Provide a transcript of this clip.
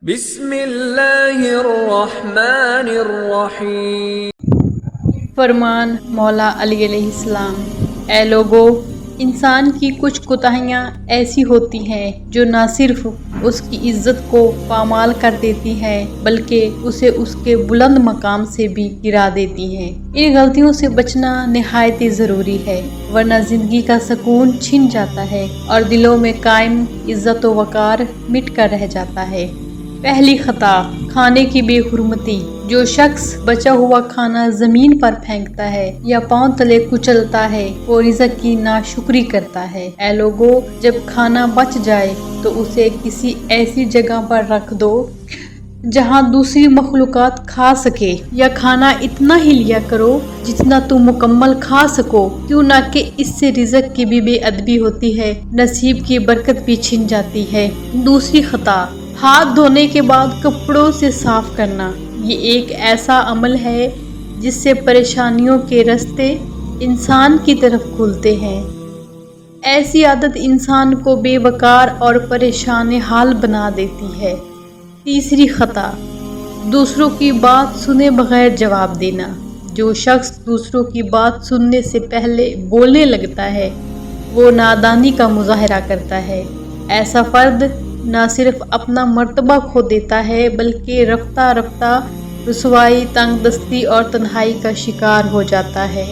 بسم اللہ الرحمن الرحیم۔ فرمان مولا علی علیہ السلام۔ اے لوگو، انسان کی کچھ کوتاہیاں ایسی ہوتی ہیں جو نہ صرف اس کی عزت کو پامال کر دیتی ہیں بلکہ اسے اس کے بلند مقام سے بھی گرا دیتی ہیں۔ ان غلطیوں سے بچنا نہایت ضروری ہے، ورنہ زندگی کا سکون چھن جاتا ہے اور دلوں میں قائم عزت و وقار مٹ کر رہ جاتا ہے۔ پہلی خطا، کھانے کی بے حرمتی۔ جو شخص بچا ہوا کھانا زمین پر پھینکتا ہے یا پاؤں تلے کچلتا ہے وہ رزق کی ناشکری کرتا ہے۔ اے لوگو، جب کھانا بچ جائے تو اسے کسی ایسی جگہ پر رکھ دو جہاں دوسری مخلوقات کھا سکے، یا کھانا اتنا ہی لیا کرو جتنا تم مکمل کھا سکو، کیوں نہ کہ اس سے رزق کی بھی بے ادبی ہوتی ہے، نصیب کی برکت بھی چھن جاتی ہے۔ دوسری خطا، ہاتھ دھونے کے بعد کپڑوں سے صاف کرنا۔ یہ ایک ایسا عمل ہے جس سے پریشانیوں کے راستے انسان کی طرف کھلتے ہیں۔ ایسی عادت انسان کو بے وقار اور پریشان حال بنا دیتی ہے۔ تیسری خطا، دوسروں کی بات سنے بغیر جواب دینا۔ جو شخص دوسروں کی بات سننے سے پہلے بولنے لگتا ہے وہ نادانی کا مظاہرہ کرتا ہے۔ ایسا فرد نہ صرف اپنا مرتبہ کھو دیتا ہے بلکہ رفتہ رفتہ رسوائی، تنگ دستی اور تنہائی کا شکار ہو جاتا ہے۔